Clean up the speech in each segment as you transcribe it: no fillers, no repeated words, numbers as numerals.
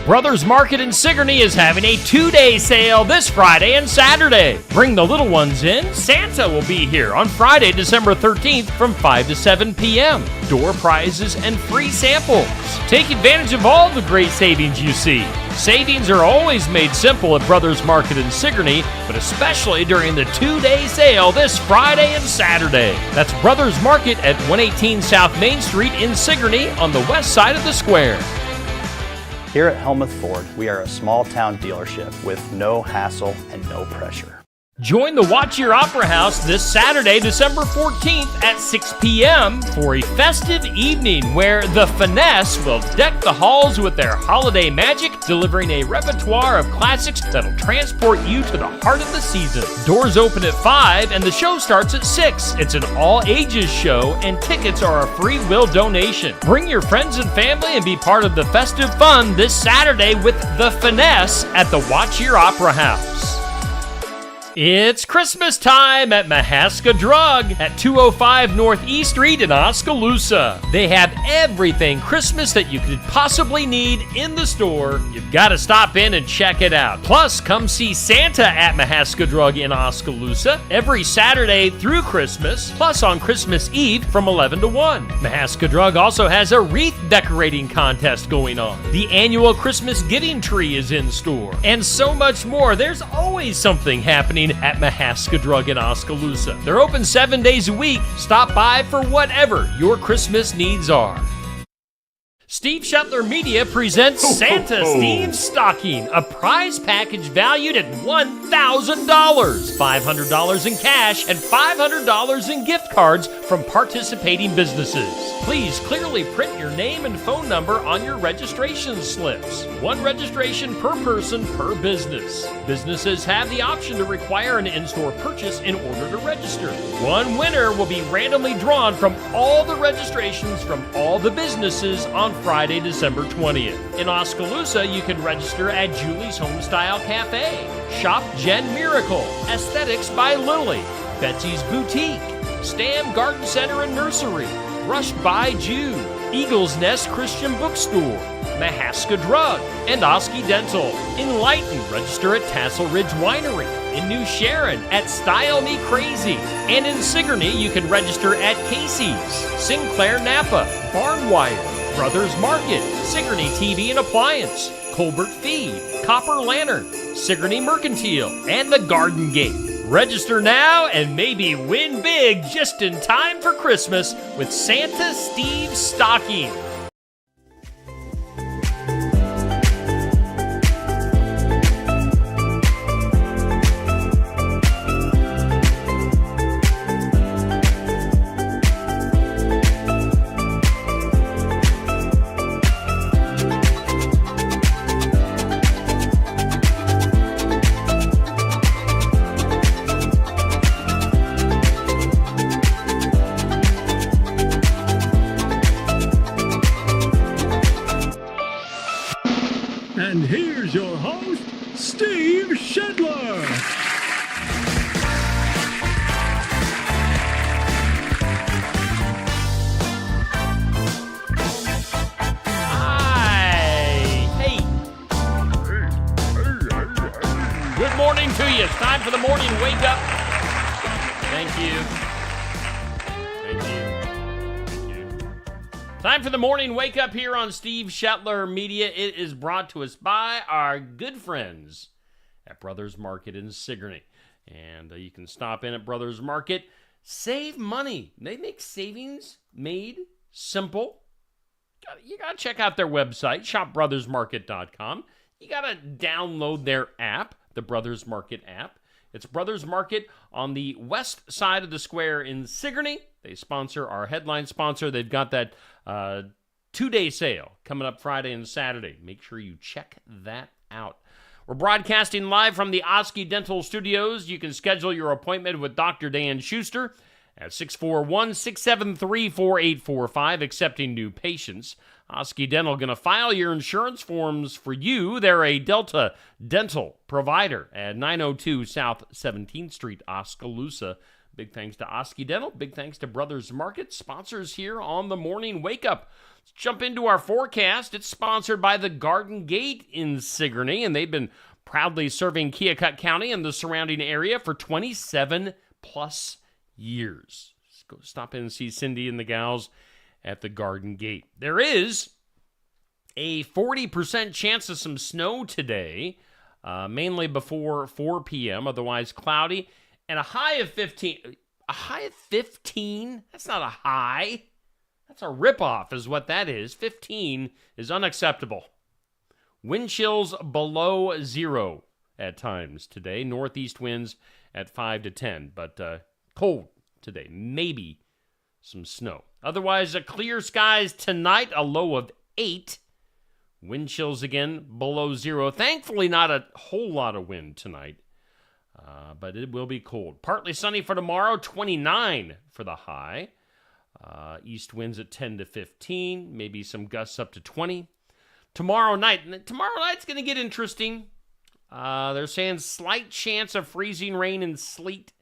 Brothers Market in Sigourney is having a 2-day sale this Friday and Saturday. Bring the little ones in. Santa will be here on Friday, December 13th from 5 to 7 p.m. Door prizes and free samples. Take advantage of all the great savings you see. Savings are always made simple at Brothers Market in Sigourney, but especially during the 2-day sale this Friday and Saturday. That's Brothers Market at 118 South Main Street in Sigourney on the west side of the square. Here at Helmuth Ford, we are a small town dealership with no hassle and no pressure. Join the Watch Your Opera House this Saturday, December 14th at 6 p.m. for a festive evening where The Finesse will deck the halls with their holiday magic, delivering a repertoire of classics that'll transport you to the heart of the season. Doors open at 5 and the show starts at 6. It's an all-ages show and tickets are a free will donation. Bring your friends and family and be part of the festive fun this Saturday with The Finesse at the Watch Your Opera House. It's Christmas time at Mahaska Drug at 205 North E Street in Oskaloosa. They have everything Christmas that you could possibly need in the store. You've got to stop in and check it out. Plus, come see Santa at Mahaska Drug in Oskaloosa every Saturday through Christmas, plus on Christmas Eve from 11 to 1. Mahaska Drug also has a wreath decorating contest going on. The annual Christmas giving tree is in store, and so much more. There's always something happening at Mahaska Drug in Oskaloosa. They're open 7 days a week. Stop by for whatever your Christmas needs are. Steve Shetler Media presents Santa Steve's Stocking, a prize package valued at $1,000. $500 in cash and $500 in gift cards from participating businesses. Please clearly print your name and phone number on your registration slips. One registration per person per business. Businesses have the option to require an in-store purchase in order to register. One winner will be randomly drawn from all the registrations from all the businesses on Friday, December 20th. In Oskaloosa, you can register at Julie's Homestyle Cafe, Shop Jen Miracle, Aesthetics by Lily, Betsy's Boutique, Stam Garden Center and Nursery, Brushed by Jude, Eagle's Nest Christian Bookstore, Mahaska Drug, and Oski Dental. In Lighton, register at Tassel Ridge Winery. In New Sharon, at Style Me Crazy. And in Sigourney, you can register at Casey's, Sinclair Napa, Barnwire, Brothers Market, Sigourney TV and Appliance, Colbert Feed, Copper Lantern, Sigourney Mercantile, and the Garden Gate. Register now and maybe win big just in time for Christmas with Santa Steve's Stocking. And here's your host, Steve Shetler. Good morning to you. It's time for the morning wake up. Thank you. Time for the morning wake up here on Steve Shetler Media. It is brought to us by our good friends at Brothers Market in Sigourney. And you can stop in at Brothers Market, save money. They make savings made simple. You got to check out their website, shopbrothersmarket.com. You got to download their app, the Brothers Market app. It's Brothers Market on the west side of the square in Sigourney. They sponsor our headline sponsor. They've got that 2-day sale coming up Friday and Saturday. Make sure you check that out. We're broadcasting live from the Oski Dental Studios. You can schedule your appointment with Dr. Dan Schuster at 641-673-4845, accepting new patients. Oski Dental going to file your insurance forms for you. They're a Delta Dental provider at 902 South 17th Street, Oskaloosa. Big thanks to Oski Dental. Big thanks to Brothers Market, sponsors here on the Morning Wake Up. Let's jump into our forecast. It's sponsored by the Garden Gate in Sigourney, and they've been proudly serving Keokuk County and the surrounding area for 27 plus years. Let's go stop in and see Cindy and the gals at the Garden Gate. There is a 40% chance of some snow today, mainly before 4 p.m., otherwise cloudy, and a high of 15. A high of 15? That's not a high. That's a ripoff is what that is. 15 is unacceptable. Wind chills below 0 at times today. Northeast winds at 5 to 10, but cold today. Maybe some snow. Otherwise, clear skies tonight, a low of 8. Wind chills again below 0. Thankfully, not a whole lot of wind tonight, but it will be cold. Partly sunny for tomorrow, 29 for the high. East winds at 10 to 15, maybe some gusts up to 20. Tomorrow night's going to get interesting. They're saying slight chance of freezing rain and sleet,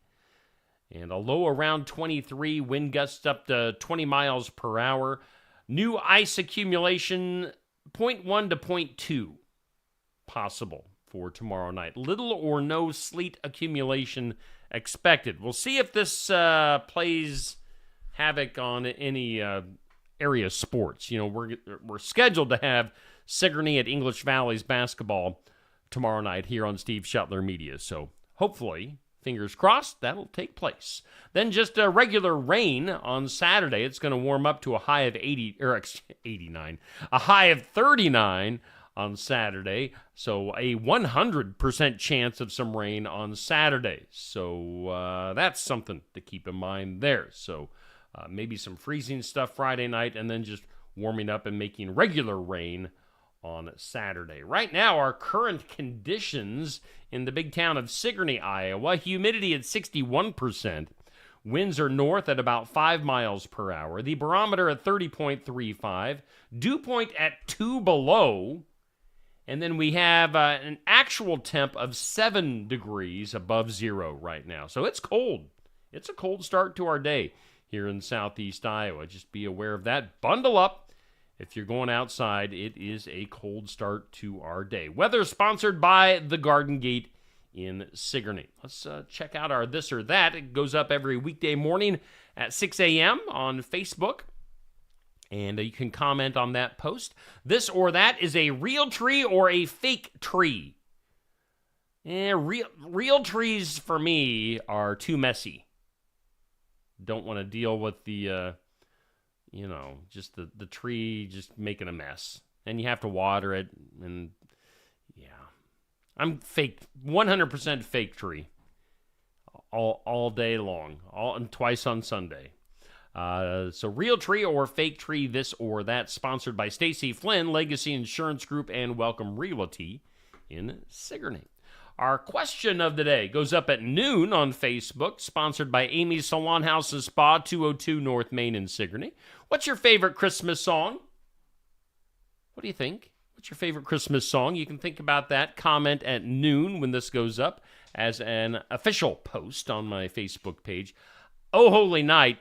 and a low around 23, wind gusts up to 20 miles per hour. New ice accumulation 0.1 to 0.2 possible for tomorrow night. Little or no sleet accumulation expected. We'll see if this plays havoc on any area sports. You know, we're scheduled to have Sigourney at English Valley's basketball tomorrow night here on Steve Shetler Media. So hopefully, fingers crossed, that'll take place. Then just a regular rain on Saturday. It's going to warm up to a high of 89, a high of 39 on Saturday. So a 100% chance of some rain on Saturday. So that's something to keep in mind there. So maybe some freezing stuff Friday night, and then just warming up and making regular rain on Saturday. Right now, our current conditions in the big town of Sigourney, Iowa, humidity at 61%. Winds are north at about 5 miles per hour. The barometer at 30.35. Dew point at 2 below. And then we have an actual temp of 7 degrees above 0 right now. So it's cold. It's a cold start to our day here in southeast Iowa. Just be aware of that. Bundle up. If you're going outside, it is a cold start to our day. Weather sponsored by the Garden Gate in Sigourney. Let's check out our This or That. It goes up every weekday morning at 6 a.m. on Facebook. And you can comment on that post. This or that is a real tree or a fake tree. Real trees for me are too messy. Don't want to deal with the... just the tree just making a mess. And you have to water it, and yeah. I'm fake, 100% fake tree. All day long, and twice on Sunday. So real tree or fake tree, this or that, sponsored by Stacy Flynn, Legacy Insurance Group, and Welcome Realty in Sigourney. Our question of the day goes up at noon on Facebook, sponsored by Amy's Salon House and Spa, 202 North Main in Sigourney. What's your favorite Christmas song? What do you think? What's your favorite Christmas song? You can think about that. Comment at noon when this goes up as an official post on my Facebook page. Oh Holy Night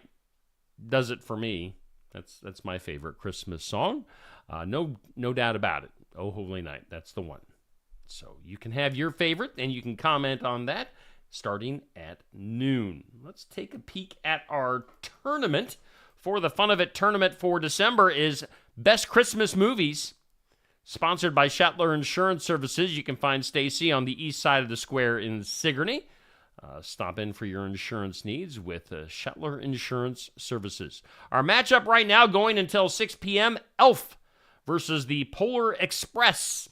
does it for me. That's my favorite Christmas song. No doubt about it. Oh Holy Night, that's the one. So you can have your favorite, and you can comment on that starting at noon. Let's take a peek at our tournament. For the Fun of It tournament for December is Best Christmas Movies, sponsored by Shetler Insurance Services. You can find Stacy on the east side of the square in Sigourney. Stop in for your insurance needs with Shetler Insurance Services. Our matchup right now going until 6 p.m., Elf versus the Polar Express.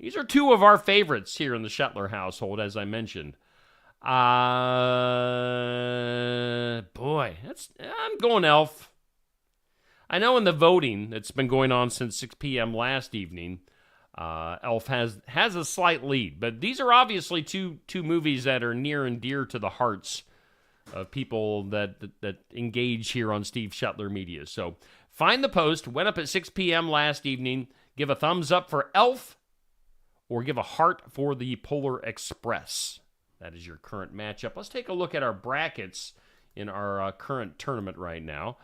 These are two of our favorites here in the Shetler household, as I mentioned. I'm going Elf. I know in the voting that's been going on since 6 p.m. last evening, Elf has a slight lead. But these are obviously two movies that are near and dear to the hearts of people that engage here on Steve Shetler Media. So find the post. Went up at 6 p.m. last evening. Give a thumbs up for Elf, or give a heart for the Polar Express. That is your current matchup. Let's take a look at our brackets in our current tournament right now.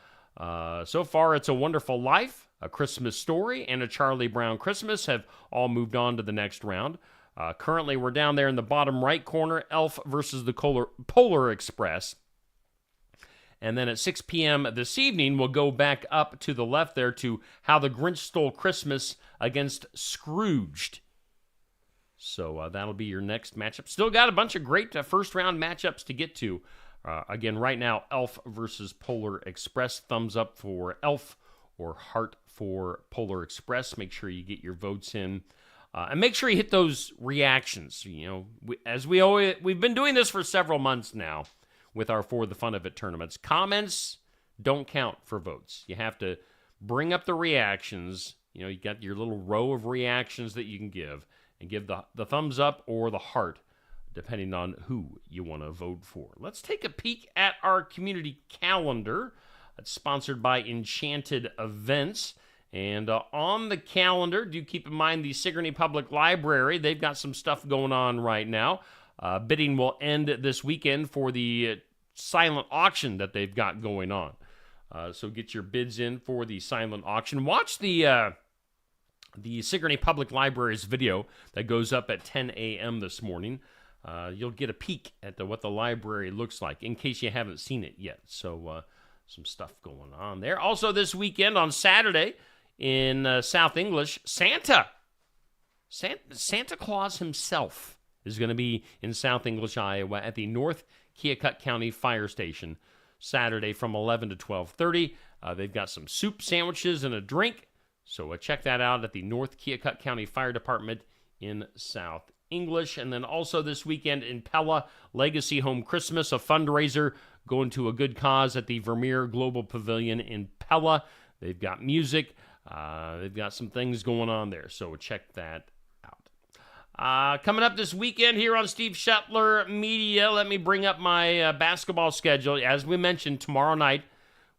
So far, It's a Wonderful Life, A Christmas Story and A Charlie Brown Christmas have all moved on to the next round. Currently, we're down there in the bottom right corner, Elf versus the Polar Express. And then at 6 p.m. this evening, we'll go back up to the left there to How the Grinch Stole Christmas against Scrooged. So that'll be your next matchup. Still got a bunch of great first-round matchups to get to. Again, right now, Elf versus Polar Express. Thumbs up for Elf or heart for Polar Express. Make sure you get your votes in. And make sure you hit those reactions. You know, we've been doing this for several months now with our For the Fun of It tournaments. Comments don't count for votes. You have to bring up the reactions. You know, you got your little row of reactions that you can give, and give the thumbs up or the heart, depending on who you want to vote for. Let's take a peek at our community calendar. It's sponsored by Enchanted Events. And on the calendar, do keep in mind the Sigourney Public Library. They've got some stuff going on right now. Bidding will end this weekend for the silent auction that they've got going on. So get your bids in for the silent auction. Watch the Sigourney Public Library's video that goes up at 10 a.m. this morning. You'll get a peek at what the library looks like in case you haven't seen it yet. So some stuff going on there. Also this weekend on Saturday in South English, Santa Claus himself is going to be in South English, Iowa at the North Keokuk County Fire Station Saturday from 11 to 12:30. They've got some soup, sandwiches, and a drink. So check that out at the North Keokuk County Fire Department in South English. And then also this weekend in Pella, Legacy Home Christmas, a fundraiser going to a good cause at the Vermeer Global Pavilion in Pella. They've got music. They've got some things going on there. So check that out. Coming up this weekend here on Steve Shetler Media, let me bring up my basketball schedule. As we mentioned, tomorrow night,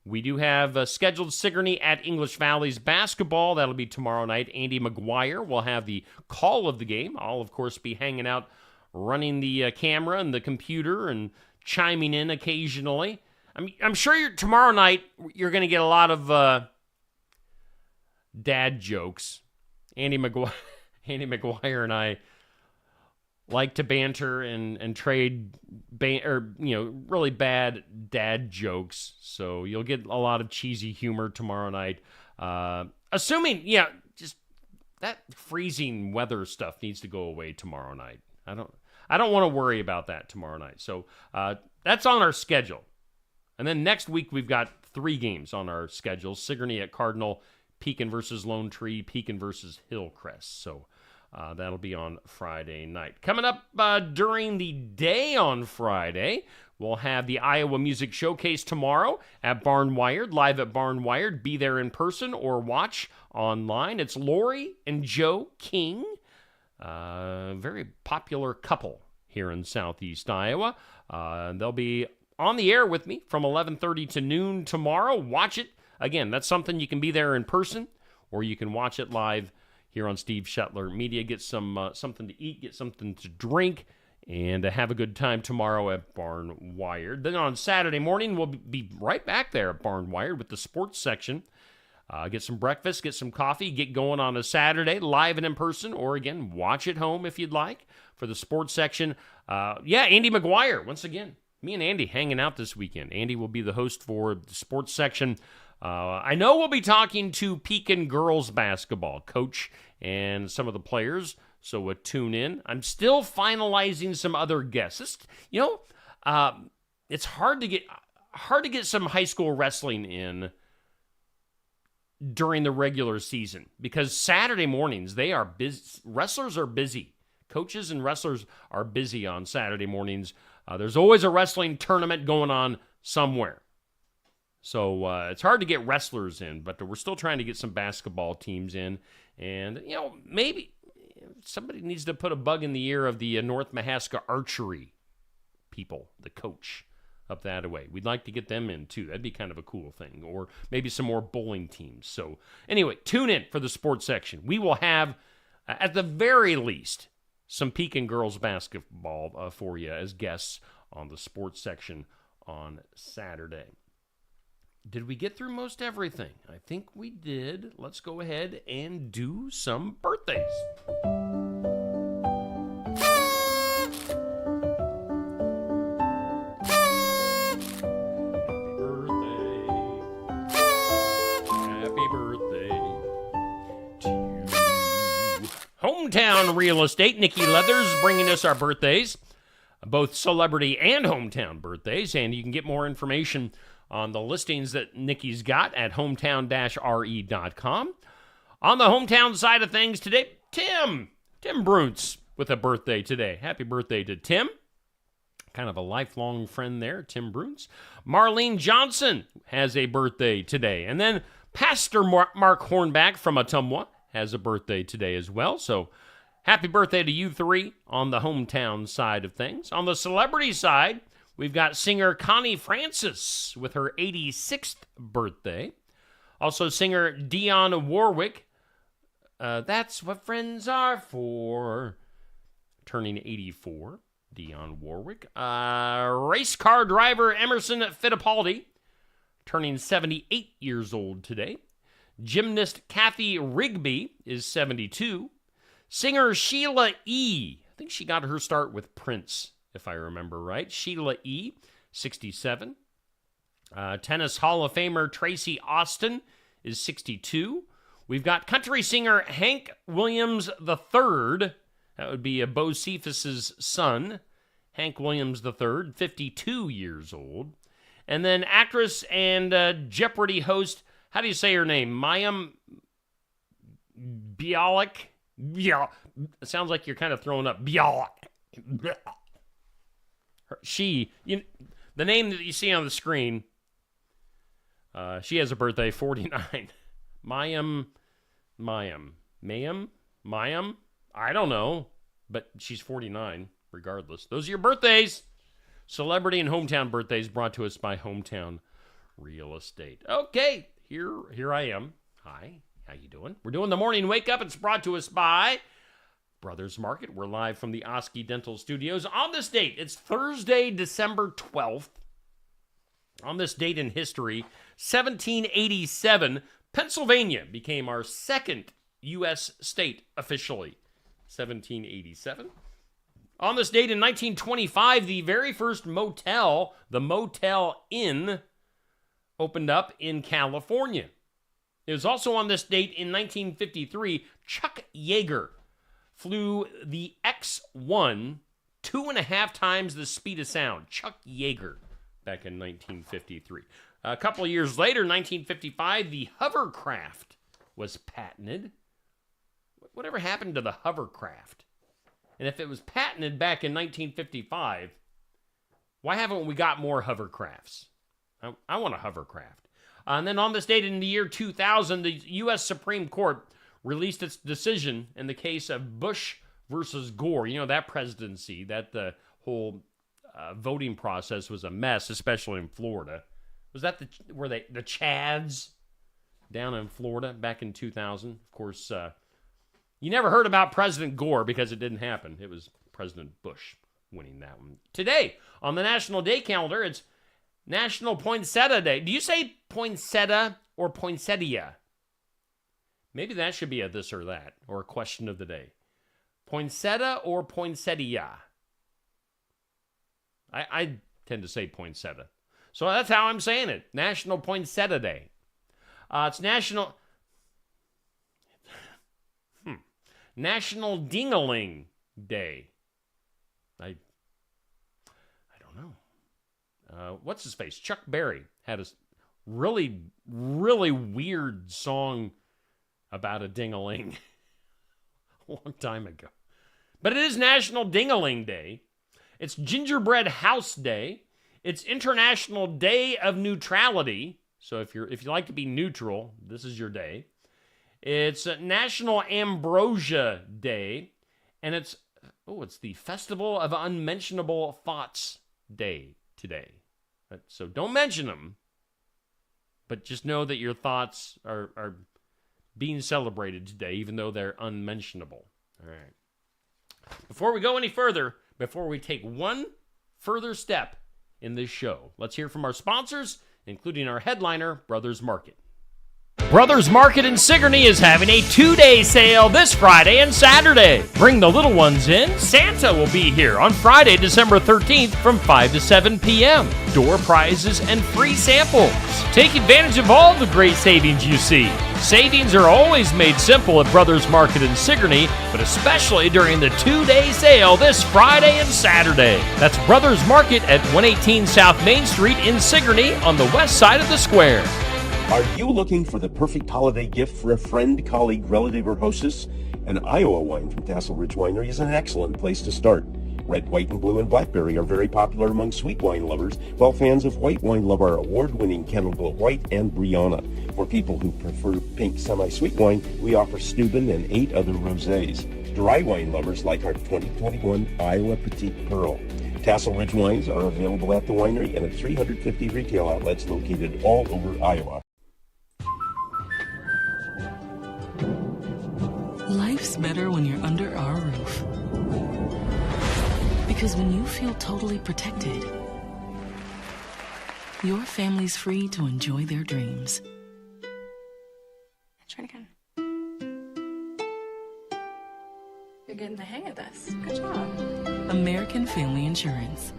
we do have scheduled Sigourney at English Valley's basketball. That'll be tomorrow night. Andy McGuire will have the call of the game. I'll, of course, be hanging out, running the camera and the computer and chiming in occasionally. I'm sure tomorrow night you're going to get a lot of dad jokes. Andy McGuire and I like to banter and trade really bad dad jokes. So you'll get a lot of cheesy humor tomorrow night. Assuming, just that freezing weather stuff needs to go away tomorrow night. I don't want to worry about that tomorrow night. So that's on our schedule. And then next week we've got 3 games on our schedule. Sigourney at Cardinal, Pekin versus Lone Tree, Pekin versus Hillcrest. So that'll be on Friday night. Coming up during the day on Friday, we'll have the Iowa Music Showcase tomorrow at Barn Wired, live at Barn Wired. Be there in person or watch online. It's Lori and Joe King, very popular couple here in Southeast Iowa. They'll be on the air with me from 11:30 to noon tomorrow. Watch it. Again, that's something you can be there in person, or you can watch it live here on Steve Shetler Media. Get some something to eat, get something to drink, and have a good time tomorrow at Barn Wired. Then on Saturday morning, we'll be right back there at Barn Wired with the sports section. Get some breakfast, get some coffee, get going on a Saturday, live and in person, or again, watch at home if you'd like for the sports section. Andy McGuire, once again. Me and Andy hanging out this weekend. Andy will be the host for the sports section. I know we'll be talking to Pekin girls basketball coach and some of the players, so tune in. I'm still finalizing some other guests. It's hard to get some high school wrestling in during the regular season because Saturday mornings they are busy. Wrestlers are busy. Coaches and wrestlers are busy on Saturday mornings. There's always a wrestling tournament going on somewhere. So it's hard to get wrestlers in, but we're still trying to get some basketball teams in. And, maybe somebody needs to put a bug in the ear of the North Mahaska archery people, the coach up that way. We'd like to get them in, too. That'd be kind of a cool thing. Or maybe some more bowling teams. So anyway, tune in for the sports section. We will have, at the very least, some Pekin girls basketball for you as guests on the sports section on Saturday. did we get through most everything? I think we did. Let's go ahead and do some birthdays. Hometown Real Estate, Nikki Leathers bringing us our birthdays, both celebrity and hometown birthdays, and you can get more information on the listings that Nikki's got at hometown-re.com. On the hometown side of things today, Tim Bruntz with a birthday today. Happy birthday to Tim. Kind of a lifelong friend there, Tim Bruntz. Marlene Johnson has a birthday today. And then Pastor Mark Hornback from Ottumwa has a birthday today as well. So happy birthday to you three on the hometown side of things. On the celebrity side, we've got singer Connie Francis with her 86th birthday. Also singer Dionne Warwick. That's what friends are for. Turning 84, Dionne Warwick. Race car driver Emerson Fittipaldi, turning 78 years old today. Gymnast Kathy Rigby is 72. Singer Sheila E. I think she got her start with Prince, if I remember right. Sheila E., 67. Tennis Hall of Famer Tracy Austin is 62. We've got country singer Hank Williams III. That would be Bo Cephas's son. Hank Williams III, 52 years old. And then actress and Jeopardy host, how do you say her name? Mayim Bialik? Yeah, it sounds like you're kind of throwing up. Bialik. The name that you see on the screen, she has a birthday, 49. Mayim. I don't know, but she's 49 regardless. Those are your birthdays. Celebrity and hometown birthdays brought to us by Hometown Real Estate. Okay, here I am. Hi, how you doing? We're doing the morning wake up. It's brought to us by Brothers Market. We're live from the Oski Dental Studios. On this date, it's Thursday, December 12th. On this date in history, 1787, Pennsylvania became our second U.S. state officially. 1787. On this date in 1925, the very first motel, the Motel Inn, opened up in California. It was also on this date in 1953, Chuck Yeager flew the X-1 2.5 times the speed of sound. Chuck Yeager, back in 1953. A couple of years later, 1955, the hovercraft was patented. Whatever happened to the hovercraft? And if it was patented back in 1955, why haven't we got more hovercrafts? I want a hovercraft. And then on this date in the year 2000, the U.S. Supreme Court released its decision in the case of Bush versus Gore. You know, that presidency, that the whole voting process was a mess, especially in Florida. Was that the Chads down in Florida back in 2000? Of course, you never heard about President Gore because it didn't happen. It was President Bush winning that one. Today, on the National Day calendar, it's National Poinsettia Day. Do you say poinsettia or poinsettia? Maybe that should be a this or that, or a question of the day. Poinsettia or poinsettia? I tend to say poinsettia. So that's how I'm saying it. National Poinsettia Day. It's National Ding-a-ling Day. I don't know. What's his face? Chuck Berry had a really, really weird song about a ding-a-ling a long time ago. But it is National Ding-a-ling Day. It's Gingerbread House Day. It's International Day of Neutrality. So if you like to be neutral, this is your day. It's National Ambrosia Day, and it's the Festival of Unmentionable Thoughts Day today. So don't mention them, but just know that your thoughts are being celebrated today, even though they're unmentionable. All right. Before we go any further, before we take one further step in this show, let's hear from our sponsors including our headliner, Brothers Market. Brothers Market in Sigourney is having a 2-day sale this Friday and Saturday. Bring the little ones in. Santa will be here on Friday, December 13th from 5 to 7 p.m. Door prizes and free samples. Take advantage of all the great savings you see. Savings are always made simple at Brothers Market in Sigourney, but especially during the 2-day sale this Friday and Saturday. That's Brothers Market at 118 South Main Street in Sigourney on the west side of the square. Are you looking for the perfect holiday gift for a friend, colleague, relative, or hostess? An Iowa wine from Tassel Ridge Winery is an excellent place to start. Red, white, and blue and blackberry are very popular among sweet wine lovers, while fans of white wine love our award-winning Kennel Glow White and Brianna. For people who prefer pink semi-sweet wine, we offer Steuben and 8 other rosés. Dry wine lovers like our 2021 Iowa Petite Pearl. Tassel Ridge wines are available at the winery and at 350 retail outlets located all over Iowa. Life's better when you're under our roof. Because when you feel totally protected, your family's free to enjoy their dreams. Try it again. You're getting the hang of this. Good job. American Family Insurance.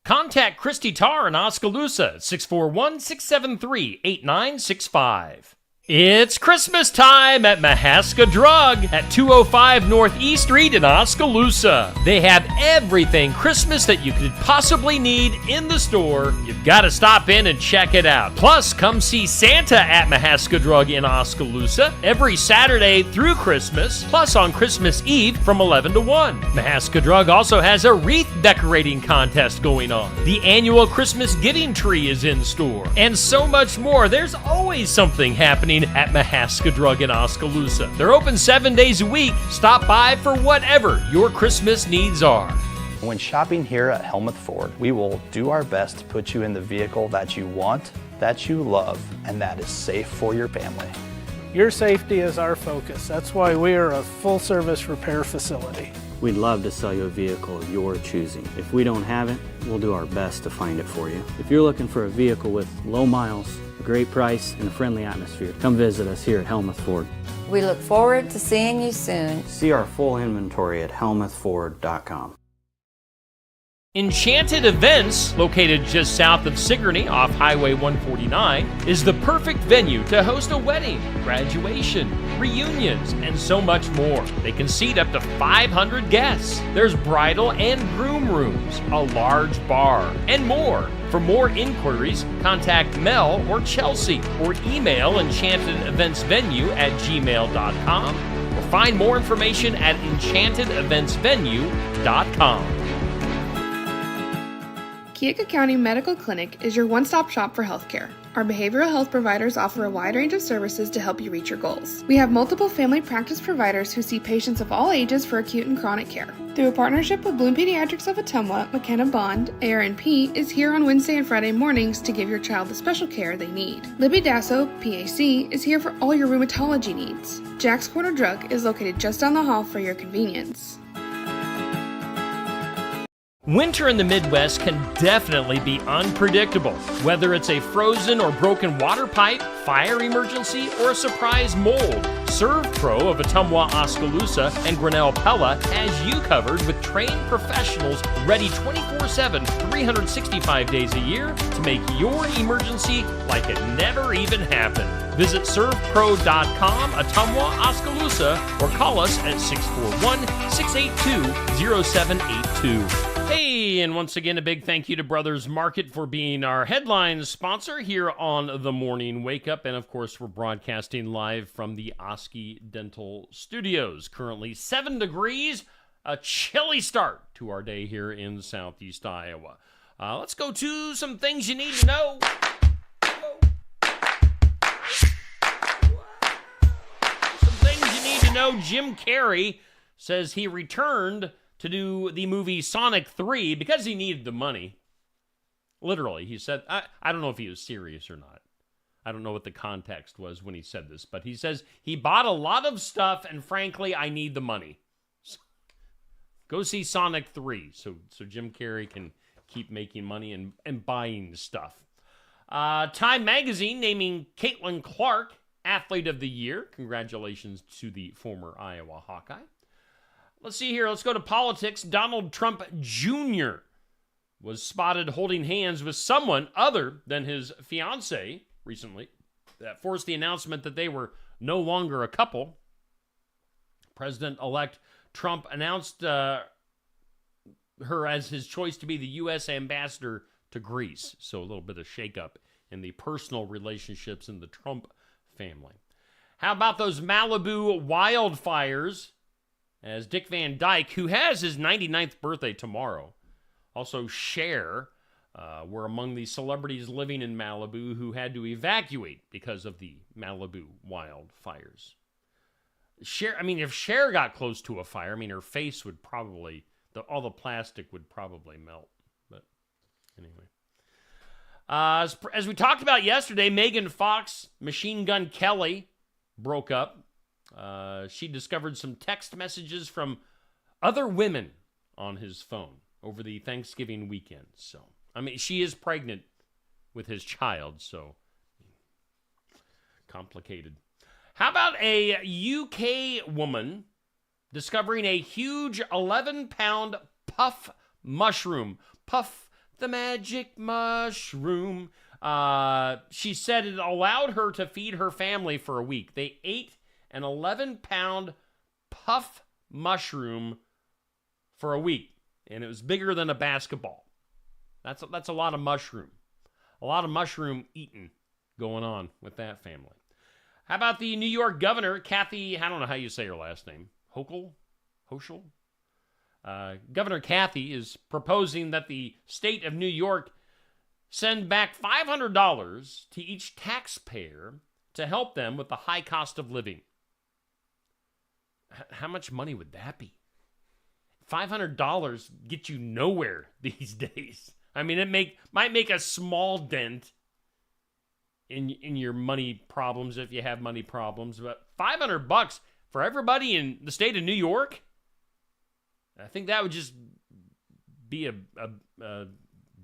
Contact Christy Tarr in Oskaloosa at 641-673-8965. It's Christmas time at Mahaska Drug at 205 Northeast Street in Oskaloosa. They have everything Christmas that you could possibly need in the store. You've got to stop in and check it out. Plus, come see Santa at Mahaska Drug in Oskaloosa every Saturday through Christmas, plus on Christmas Eve from 11 to 1. Mahaska Drug also has a wreath decorating contest going on. The annual Christmas giving tree is in store, and so much more. There's always something happening at Mahaska Drug in Oskaloosa. They're open 7 days a week. Stop by for whatever your Christmas needs are. When shopping here at Helmuth Ford, we will do our best to put you in the vehicle that you want, that you love, and that is safe for your family. Your safety is our focus. That's why we are a full-service repair facility. We'd love to sell you a vehicle of your choosing. If we don't have it, we'll do our best to find it for you. If you're looking for a vehicle with low miles, a great price, and a friendly atmosphere, come visit us here at Helmuth Ford. We look forward to seeing you soon. See our full inventory at helmuthford.com. Enchanted Events, located just south of Sigourney off Highway 149, is the perfect venue to host a wedding, graduation, reunions, and so much more. They can seat up to 500 guests. There's bridal and groom rooms, a large bar, and more. For more inquiries, contact Mel or Chelsea or email enchantedeventsvenue@gmail.com or find more information at enchantedeventsvenue.com. Keokuk County Medical Clinic is your one-stop shop for healthcare. Our behavioral health providers offer a wide range of services to help you reach your goals. We have multiple family practice providers who see patients of all ages for acute and chronic care. Through a partnership with Bloom Pediatrics of Ottumwa, McKenna Bond, ARNP, is here on Wednesday and Friday mornings to give your child the special care they need. Libby Dasso, PAC, is here for all your rheumatology needs. Jack's Corner Drug is located just down the hall for your convenience. Winter in the Midwest can definitely be unpredictable. Whether it's a frozen or broken water pipe, fire emergency, or a surprise mold, ServPro of Ottumwa, Oskaloosa, and Grinnell Pella has you covered with trained professionals ready 24/7, 365 days a year to make your emergency like it never even happened. Visit servpro.com, Ottumwa, Oskaloosa, or call us at 641-682-0782. Hey, and once again, a big thank you to Brothers Market for being our headline sponsor here on The Morning Wake Up. And of course, we're broadcasting live from the Oski Dental Studios. Currently 7 degrees, a chilly start to our day here in Southeast Iowa. Let's go to some things you need to know. Some things you need to know. Jim Carrey says he returned to do the movie Sonic 3 because he needed the money. Literally, he said, I don't know if he was serious or not. I don't know what the context was when he said this, but he says he bought a lot of stuff and frankly, I need the money. So, go see Sonic 3 so Jim Carrey can keep making money and buying stuff. Time Magazine naming Caitlin Clark Athlete of the Year. Congratulations to the former Iowa Hawkeye. Let's see here. Let's go to politics. Donald Trump Jr. was spotted holding hands with someone other than his fiancée recently. That forced the announcement that they were no longer a couple. President-elect Trump announced her as his choice to be the U.S. ambassador to Greece. So a little bit of shakeup in the personal relationships in the Trump family. How about those Malibu wildfires? As Dick Van Dyke, who has his 99th birthday tomorrow, also Cher, were among the celebrities living in Malibu who had to evacuate because of the Malibu wildfires. Cher, I mean, if Cher got close to a fire, I mean, her face would probably, all the plastic would probably melt. But anyway. As we talked about yesterday, Megan Fox, Machine Gun Kelly broke up. She discovered some text messages from other women on his phone over the Thanksgiving weekend. So, I mean, she is pregnant with his child, so complicated. How about a UK woman discovering a huge 11-pound puff mushroom? Puff the magic mushroom. She said it allowed her to feed her family for a week. They ate an 11-pound puff mushroom for a week, and it was bigger than a basketball. That's a lot of mushroom. A lot of mushroom eating going on with that family. How about the New York governor, Kathy, I don't know how you say her last name, Hochul? Governor Kathy is proposing that the state of New York send back $500 to each taxpayer to help them with the high cost of living. How much money would that be? $500 get you nowhere these days. I mean, it might make a small dent in your money problems if you have money problems, but $500 for everybody in the state of New York, I think that would just be a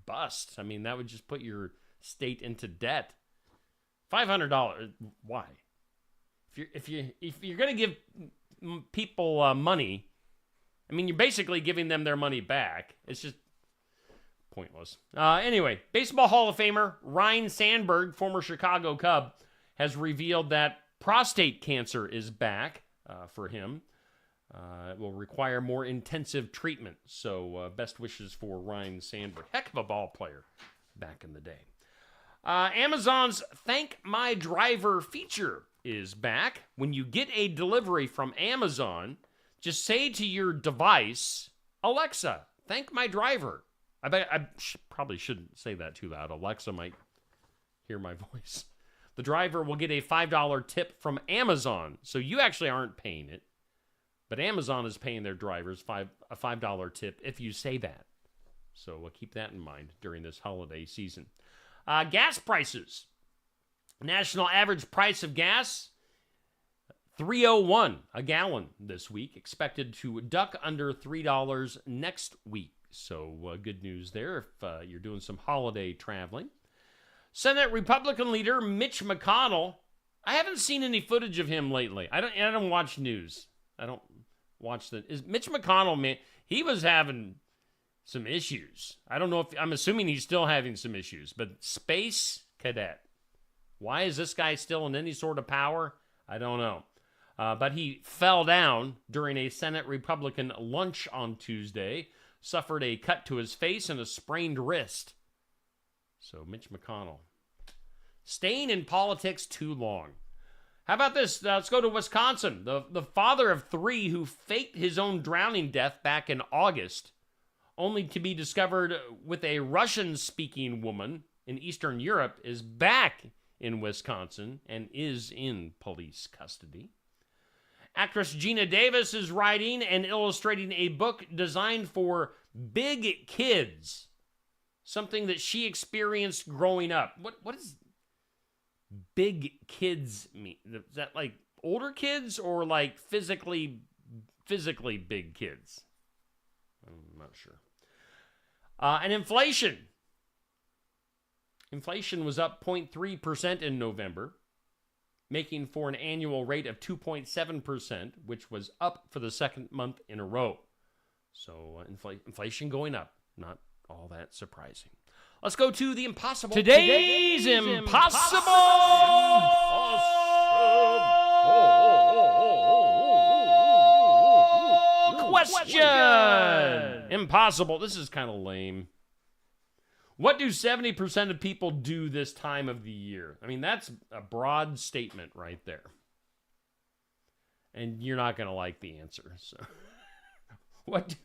bust. I mean, that would just put your state into debt. $500, why? If you're going to give people money, I mean, you're basically giving them their money back. It's just pointless. Anyway, Baseball Hall of Famer Ryne Sandberg, former Chicago Cub, has revealed that prostate cancer is back for him. It will require more intensive treatment. So best wishes for Ryne Sandberg. Heck of a ball player back in the day. Amazon's Thank My Driver feature is back. When you get a delivery from Amazon, just say to your device, Alexa, thank my driver. I probably shouldn't say that too loud. Alexa might hear my voice. The driver will get a $5 tip from Amazon. So you actually aren't paying it. But Amazon is paying their drivers a $5 tip if you say that. So we'll keep that in mind during this holiday season. Gas prices. National average price of gas, $3.01 a gallon this week. Expected to duck under $3 next week. So good news there if you're doing some holiday traveling. Senate Republican leader Mitch McConnell. I haven't seen any footage of him lately. I don't watch news. I don't watch is Mitch McConnell, man, he was having some issues. I don't know I'm assuming he's still having some issues, but space cadet. Why is this guy still in any sort of power? I don't know. But he fell down during a Senate Republican lunch on Tuesday, suffered a cut to his face and a sprained wrist. So Mitch McConnell, staying in politics too long. How about this? Let's go to Wisconsin. The father of 3 who faked his own drowning death back in August, only to be discovered with a Russian-speaking woman in Eastern Europe, is back in Wisconsin and is in police custody. Actress Gina Davis is writing and illustrating a book designed for big kids, something that she experienced growing up. What does big kids mean? Is that like older kids or like physically big kids? I'm not sure. And inflation. Inflation was up 0.3% in November, making for an annual rate of 2.7%, which was up for the second month in a row. So inflation going up, not all that surprising. Let's go to the impossible. Today's impossible question. Impossible. This is kind of lame. What do 70% of people do this time of the year? I mean, that's a broad statement right there. And you're not going to like the answer. So, what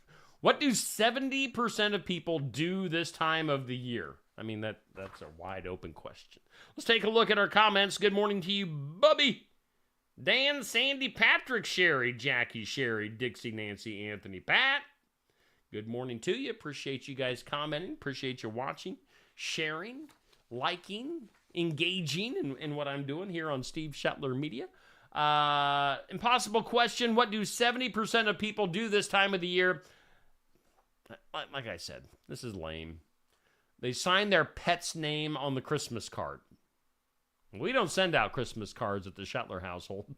do 70% of people do this time of the year? I mean, that's a wide open question. Let's take a look at our comments. Good morning to you, Bubby, Dan, Sandy, Patrick, Sherry, Jackie, Sherry, Dixie, Nancy, Anthony, Pat. Good morning to you. Appreciate you guys commenting. Appreciate you watching, sharing, liking, engaging in what I'm doing here on Steve Shetler Media. Impossible question. What do 70% of people do this time of the year? Like I said, this is lame. They sign their pet's name on the Christmas card. We don't send out Christmas cards at the Shetler household.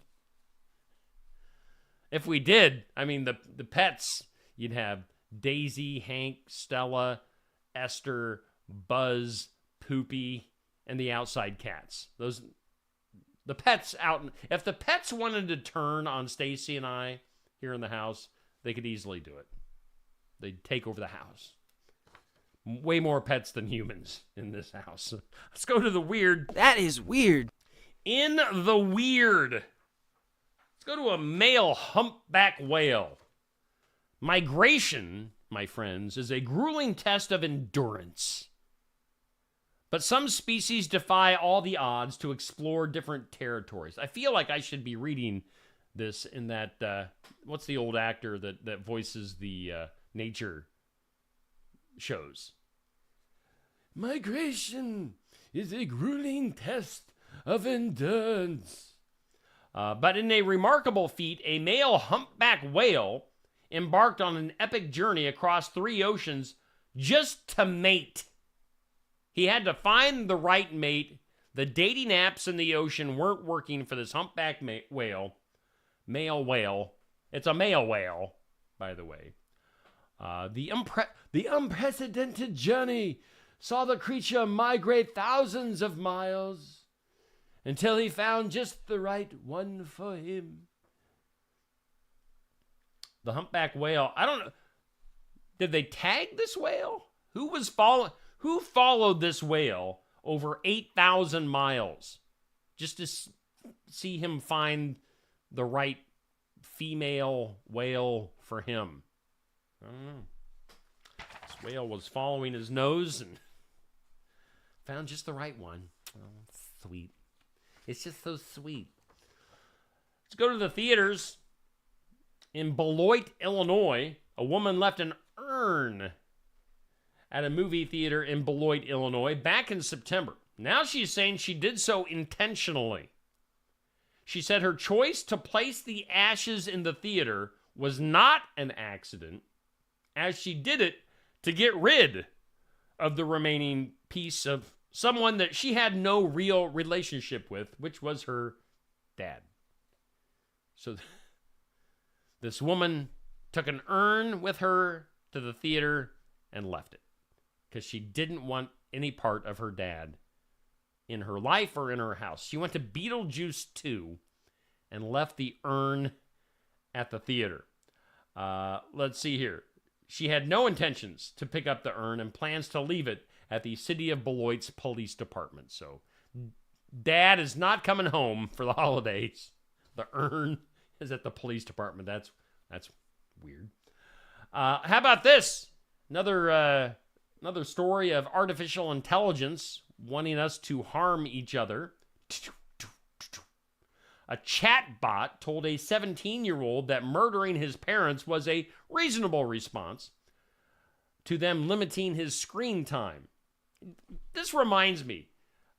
If we did, I mean, the pets, you'd have Daisy, Hank, Stella, Esther, Buzz, Poopy, and the outside cats. The pets out. If the pets wanted to turn on Stacy and I here in the house, they could easily do it. They'd take over the house. Way more pets than humans in this house. Let's go to the weird. That is weird. In the weird. Let's go to a male humpback whale. Migration, my friends, is a grueling test of endurance. But some species defy all the odds to explore different territories. I feel like I should be reading this in that, what's the old actor that voices the nature shows? Migration is a grueling test of endurance. But in a remarkable feat, a male humpback whale embarked on an epic journey across 3 oceans just to mate. He had to find the right mate. The dating apps in the ocean weren't working for this humpback whale. Male whale. It's a male whale, by the way. The unprecedented journey saw the creature migrate thousands of miles until he found just the right one for him. The humpback whale. I don't know. Did they tag this whale? Who followed this whale over 8,000 miles just to see him find the right female whale for him? I don't know. This whale was following his nose and found just the right one. Oh, sweet. It's just so sweet. Let's go to the theaters. In Beloit, Illinois, a woman left an urn at a movie theater in Beloit, Illinois, back in September. Now she's saying she did so intentionally. She said her choice to place the ashes in the theater was not an accident, as she did it to get rid of the remaining piece of someone that she had no real relationship with, which was her dad. So this woman took an urn with her to the theater and left it because she didn't want any part of her dad in her life or in her house. She went to Beetlejuice 2 and left the urn at the theater. Let's see here. She had no intentions to pick up the urn and plans to leave it at the City of Beloit's police department. So dad is not coming home for the holidays. The urn is at the police department. That's weird. How about this? Another story of artificial intelligence wanting us to harm each other. A chatbot told a 17-year-old that murdering his parents was a reasonable response to them limiting his screen time. This reminds me,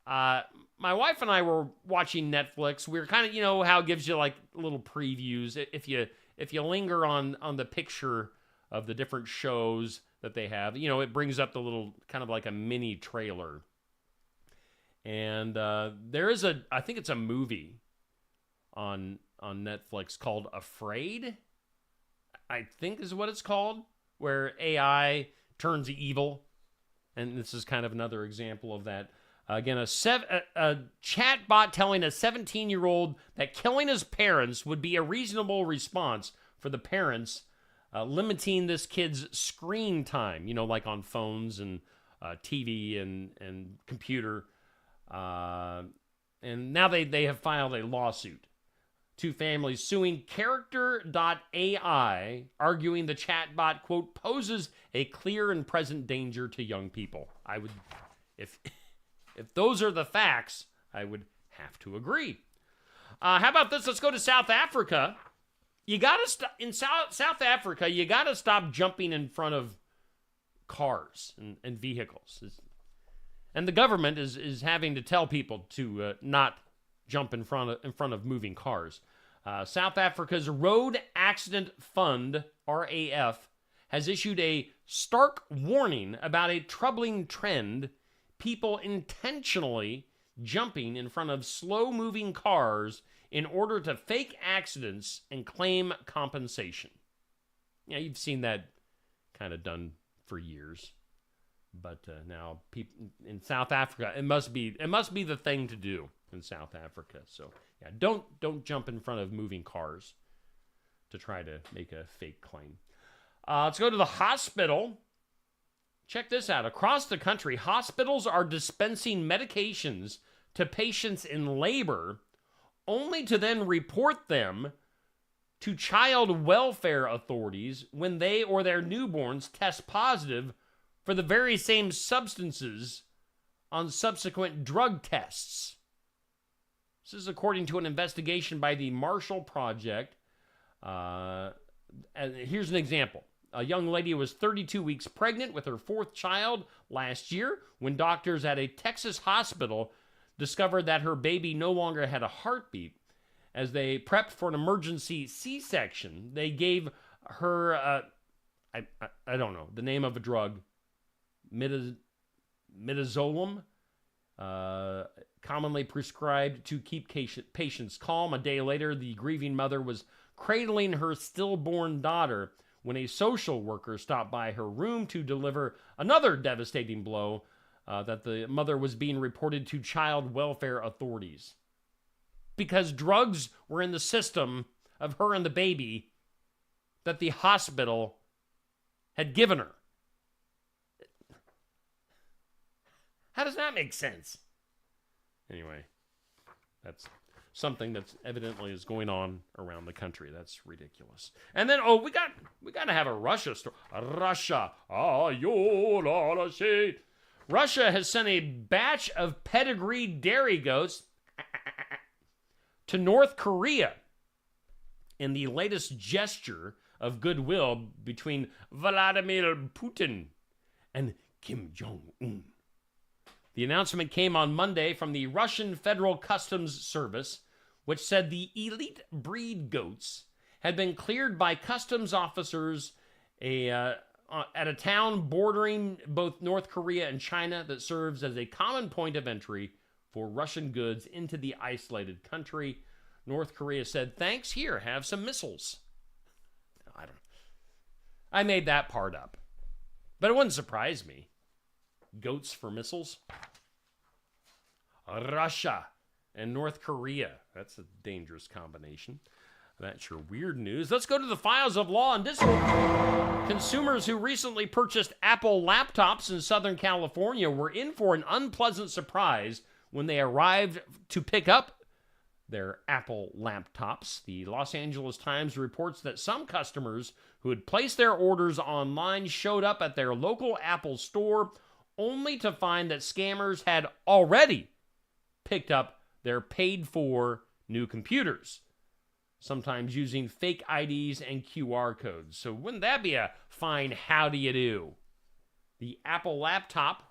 my wife and I were watching Netflix. We were kind of, how it gives you like little previews. If you linger on the picture of the different shows that they have, it brings up the little kind of like a mini trailer. And there is I think it's a movie on Netflix called Afraid, I think is what it's called, where AI turns evil. And this is kind of another example of that. Again, a chatbot telling a 17-year-old that killing his parents would be a reasonable response for the parents, limiting this kid's screen time, like on phones and TV and computer. And now they have filed a lawsuit. Two families suing Character.ai, arguing the chatbot, quote, poses a clear and present danger to young people. I would, if those are the facts, I would have to agree. How about this? Let's go to South Africa. You gotta in South Africa. You gotta stop jumping in front of cars and vehicles, and the government is having to tell people to not jump in front of moving cars. South Africa's Road Accident Fund, RAF, has issued a stark warning about a troubling trend: people intentionally jumping in front of slow-moving cars in order to fake accidents and claim compensation. Yeah, you've seen that kind of done for years, but now people in South Africa, it must be the thing to do in South Africa. So yeah, don't jump in front of moving cars to try to make a fake claim. Let's go to the hospital. Check this out. Across the country, hospitals are dispensing medications to patients in labor, only to then report them to child welfare authorities when they or their newborns test positive for the very same substances on subsequent drug tests. This is according to an investigation by the Marshall Project. And here's an example. A young lady was 32 weeks pregnant with her fourth child last year when doctors at a Texas hospital discovered that her baby no longer had a heartbeat. As they prepped for an emergency C-section, they gave her, I don't know, the name of a drug, midazolam, commonly prescribed to keep patients calm. A day later, the grieving mother was cradling her stillborn daughter when a social worker stopped by her room to deliver another devastating blow, that the mother was being reported to child welfare authorities because drugs were in the system of her and the baby that the hospital had given her. How does that make sense? Anyway, that's something that's evidently is going on around the country. That's ridiculous. And then, we got to have a Russia story. Russia. Russia has sent a batch of pedigreed dairy goats to North Korea in the latest gesture of goodwill between Vladimir Putin and Kim Jong-un. The announcement came on Monday from the Russian Federal Customs Service, which said the elite breed goats had been cleared by customs officers at a town bordering both North Korea and China that serves as a common point of entry for Russian goods into the isolated country. North Korea said, thanks, here, have some missiles. I made that part up, but it wouldn't surprise me. Goats for missiles? Russia and North Korea. That's a dangerous combination. That's your weird news. Let's go to the files of law and discipline. Consumers who recently purchased Apple laptops in Southern California were in for an unpleasant surprise when they arrived to pick up their Apple laptops. The Los Angeles Times reports that some customers who had placed their orders online showed up at their local Apple store only to find that scammers had already picked up their paid-for new computers, sometimes using fake IDs and QR codes. So wouldn't that be a fine how do you do? The Apple laptop,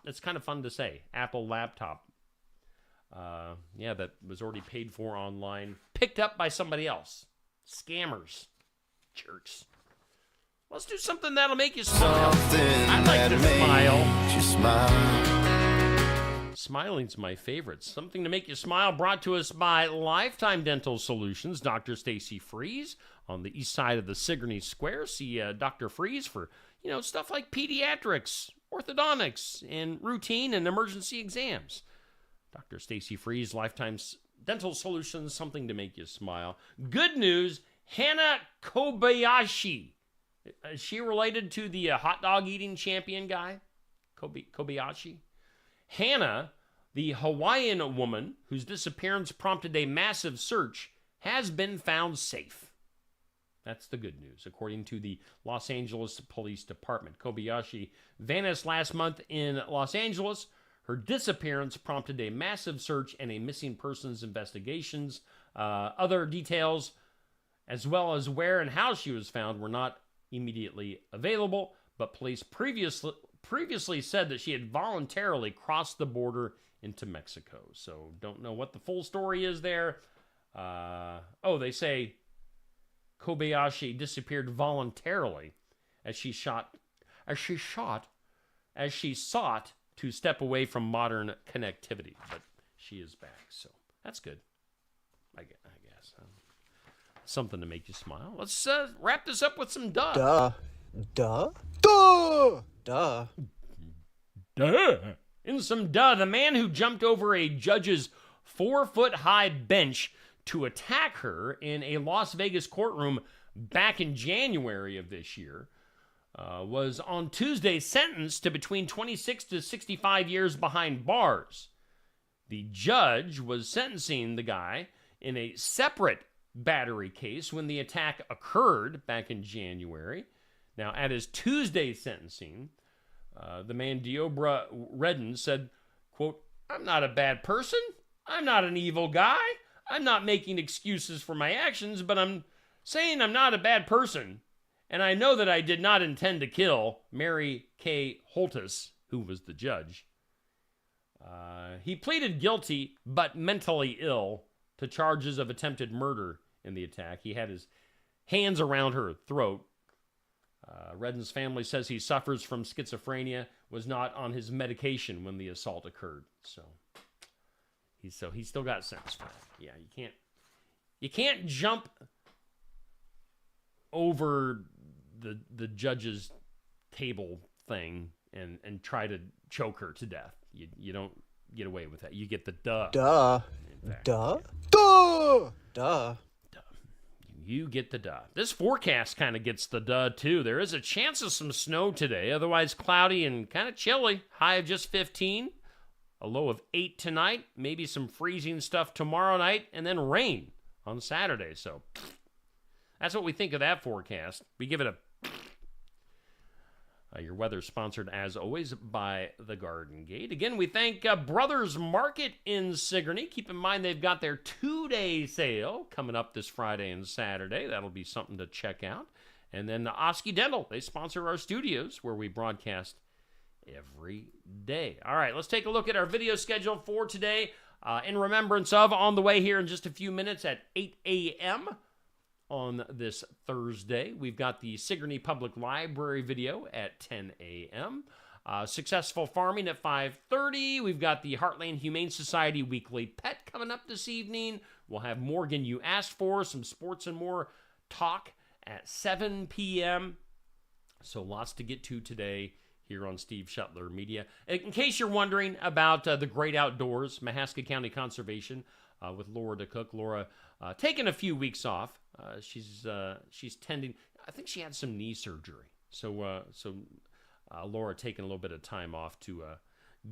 it's kind of fun to say, Apple laptop. That was already paid for online, picked up by somebody else. Scammers. Jerks. Let's do something that'll make you smile. I'd like to smile. Smiling's my favorite. Something to make you smile, brought to us by Lifetime Dental Solutions. Dr. Stacy Freeze on the east side of the Sigourney Square. See Dr. Freeze for, stuff like pediatrics, orthodontics, and routine and emergency exams. Dr. Stacy Freeze, Lifetime Dental Solutions, something to make you smile. Good news, Hana Kobayashi. Is she related to the hot dog eating champion guy? Kobayashi? Hannah, the Hawaiian woman whose disappearance prompted a massive search, has been found safe. That's the good news, according to the Los Angeles Police Department. Kobayashi vanished last month in Los Angeles. Her disappearance prompted a massive search and a missing persons investigations. Other details, as well as where and how she was found, were not immediately available, but police previously said that she had voluntarily crossed the border into Mexico. So don't know what the full story is there. They say Kobayashi disappeared voluntarily as she sought to step away from modern connectivity. But she is back, so that's good. I guess. Something to make you smile. Let's wrap this up with some duh. Duh. In some duh, the man who jumped over a judge's 4-foot-high bench to attack her in a Las Vegas courtroom back in January of this year was on Tuesday sentenced to between 26 to 65 years behind bars. The judge was sentencing the guy in a separate battery case when the attack occurred back in January. Now, at his Tuesday sentencing, the man Deobra Redden said, quote, "I'm not a bad person. I'm not an evil guy. I'm not making excuses for my actions, but I'm saying I'm not a bad person. And I know that I did not intend to kill Mary Kay Holtis," who was the judge. He pleaded guilty, but mentally ill, to charges of attempted murder in the attack. He had his hands around her throat. Redden's family says he suffers from schizophrenia, was not on his medication when the assault occurred. So he's still got sentenced for that. Yeah, you can't jump over the judge's table thing and try to choke her to death. You don't get away with that. You get the duh. Duh. You get the duh. This forecast kind of gets the duh, too. There is a chance of some snow today. Otherwise cloudy and kind of chilly. High of just 15. A low of 8 tonight. Maybe some freezing stuff tomorrow night. And then rain on Saturday. So that's what we think of that forecast. We give it a... Your weather sponsored, as always, by The Garden Gate. Again, we thank Brothers Market in Sigourney. Keep in mind they've got their 2-day sale coming up this Friday and Saturday. That'll be something to check out. And then Oski Dental. They sponsor our studios where we broadcast every day. All right, let's take a look at our video schedule for today. In remembrance of, on the way here in just a few minutes at 8 a.m., on this Thursday, we've got the Sigourney Public Library video at 10 a.m. Successful Farming at 5:30. We've got the Heartland Humane Society Weekly Pet coming up this evening. We'll have Morgan You Asked For, some sports and more talk at 7 p.m. So lots to get to today here on Steve Shetler Media. In case you're wondering about the great outdoors, Mahaska County Conservation with Laura DeCook. Laura taking a few weeks off. She's tending. I think she had some knee surgery, so Laura taking a little bit of time off to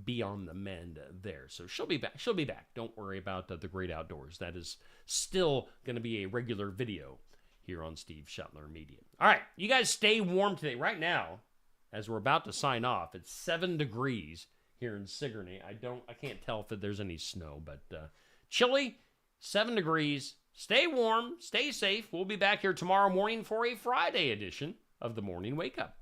be on the mend there. So she'll be back. She'll be back. Don't worry about the great outdoors. That is still going to be a regular video here on Steve Shetler Media. All right, you guys stay warm today. Right now, as we're about to sign off, it's 7 degrees here in Sigourney. I can't tell if there's any snow, but chilly, 7 degrees. Stay warm, stay safe. We'll be back here tomorrow morning for a Friday edition of the Morning Wake Up.